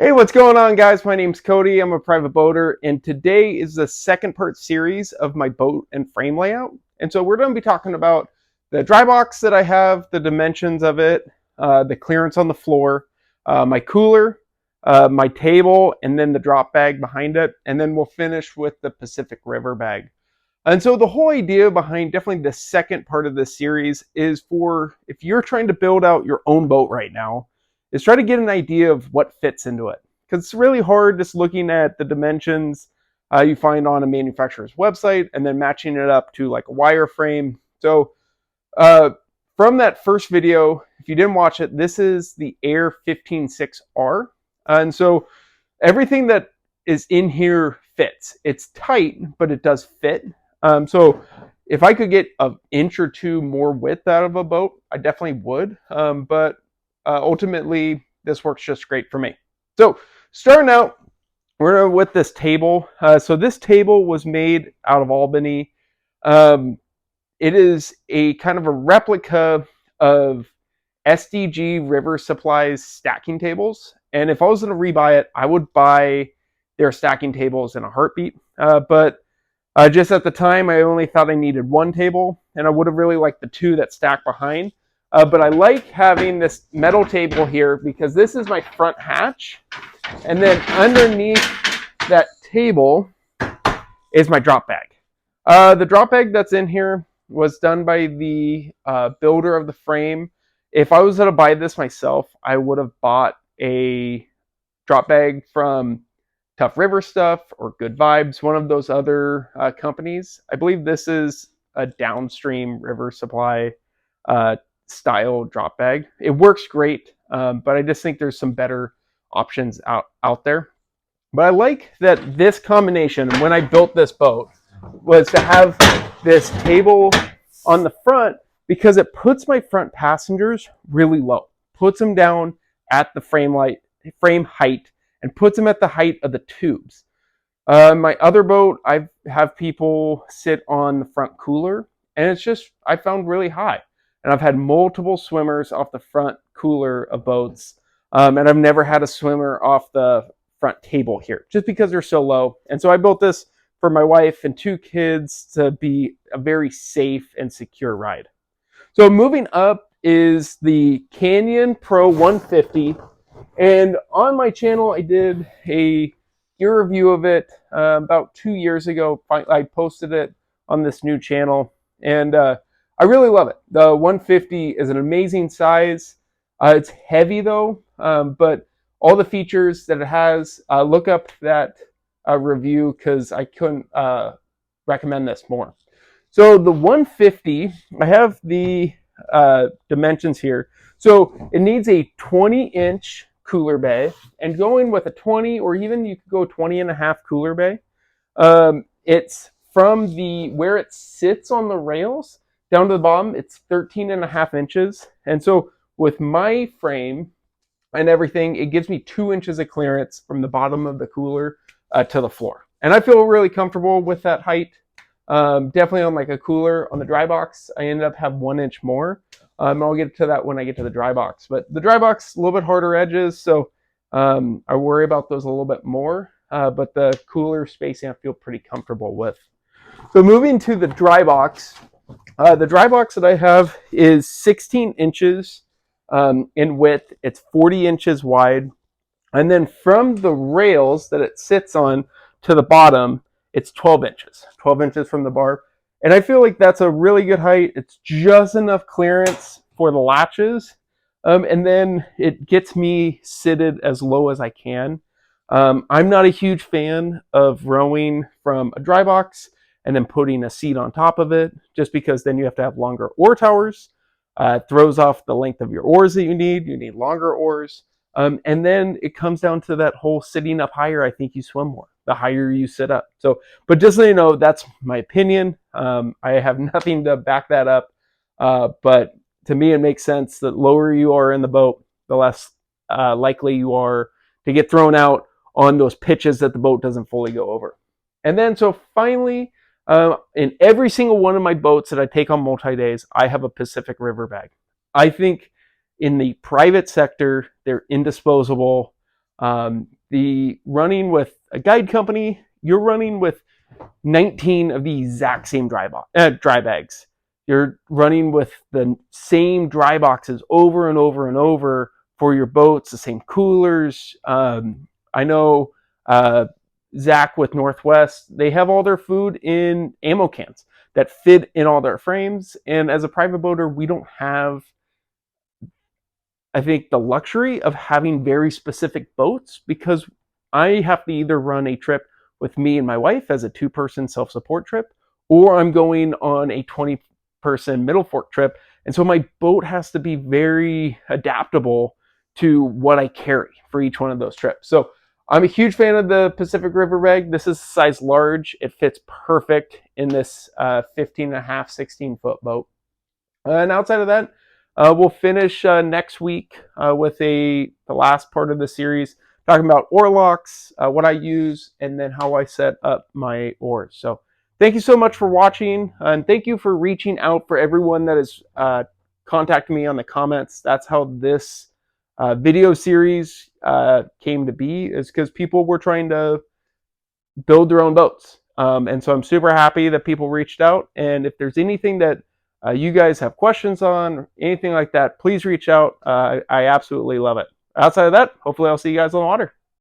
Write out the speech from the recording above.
Hey, what's going on, guys? My name's Cody. I'm a private boater, and today is the second part series of my boat and frame layout. And so we're going to be talking about the dry box that I have, the dimensions of it, the clearance on the floor, my cooler, my table, and then the drop bag behind it. And then we'll finish with the Pacific River bag. And so the whole idea behind definitely the second part of this series is for if you're trying to build out your own boat right now, is try to get an idea of what fits into it. Because it's really hard just looking at the dimensions you find on a manufacturer's website and then matching it up to like a wireframe. So from that first video, if you didn't watch it, this is the Air 15.6R. And so everything that is in here fits. It's tight, but it does fit. So if I could get an inch or two more width out of a boat, I definitely would. But ultimately, this works just great for me. So starting out, we're with this table. So this table was made out of Albany. It is a kind of a replica of SDG River Supply's stacking tables. And if I was going to rebuy it, I would buy their stacking tables in a heartbeat. But just at the time, I only thought I needed one table, and I would have really liked the two that stack behind. But I like having this metal table here because this is my front hatch. And then underneath that table is my drop bag. The drop bag that's in here was done by the builder of the frame. If I was going to buy this myself, I would have bought a drop bag from Tough River Stuff or Good Vibes, one of those other companies. I believe this is a downstream River Supply style drop bag. It works great, but I just think there's some better options out there. But I like that this combination, when I built this boat, was to have this table on the front because it puts my front passengers really low, puts them down at the frame height, and puts them at the height of the tubes. My other boat, I have people sit on the front cooler, and it's just, I found really high. And I've had multiple swimmers off the front cooler of boats, and I've never had a swimmer off the front table here, just because they're so low. And so I built this for my wife and two kids to be a very safe and secure ride. So moving up is the Canyon Pro 150. And on my channel, I did a gear review of it about 2 years ago. I posted it on this new channel, and I really love it. The 150 is an amazing size. It's heavy though, but all the features that it has, look up that review because I couldn't recommend this more. So the 150, I have the dimensions here. So it needs a 20-inch cooler bay, and going with a 20 or even you could go 20 and a half cooler bay. It's from where it sits on the rails down to the bottom, it's 13 and a half inches. And so with my frame and everything, it gives me 2 inches of clearance from the bottom of the cooler to the floor. And I feel really comfortable with that height. Definitely on like a cooler on the dry box, I ended up having 1 inch more. I'll get to that when I get to the dry box. But the dry box, a little bit harder edges, so I worry about those a little bit more. But the cooler spacing I feel pretty comfortable with. So moving to the dry box, the dry box that I have is 16 inches in width. It's 40 inches wide. And then from the rails that it sits on to the bottom, it's 12 inches. 12 inches from the bar. And I feel like that's a really good height. It's just enough clearance for the latches. And then it gets me seated as low as I can. I'm not a huge fan of rowing from a dry box and then putting a seat on top of it, just because then you have to have longer oar towers. It throws off the length of your oars that you need. You need longer oars. And then it comes down to that whole sitting up higher. I think you swim more the higher you sit up. So, but just so you know, that's my opinion. I have nothing to back that up. But to me, it makes sense that lower you are in the boat, the less likely you are to get thrown out on those pitches that the boat doesn't fully go over. And then, so finally, in every single one of my boats that I take on multi-days, I have a Pacific River bag. I think in the private sector, they're indisposable. The running with a guide company, you're running with 19 of the exact same dry bags. You're running with the same dry boxes over and over and over for your boats, the same coolers. I know Zach with Northwest, they have all their food in ammo cans that fit in all their frames. And as a private boater, we don't have, I think, the luxury of having very specific boats, because I have to either run a trip with me and my wife as a 2-person self-support trip, or I'm going on a 20-person middle fork trip. And so my boat has to be very adaptable to what I carry for each one of those trips. So I'm a huge fan of the Pacific River bag. This is size large. It fits perfect in this 15 and a half, 16-foot boat. And outside of that, we'll finish next week with the last part of the series, talking about oar locks, what I use, and then how I set up my oars. So thank you so much for watching, and thank you for reaching out for everyone that has contacted me on the comments. That's how this video series came to be, is because people were trying to build their own boats. And so I'm super happy that people reached out. And if there's anything that you guys have questions on, anything like that, please reach out. I absolutely love it. Outside of that, hopefully I'll see you guys on the water.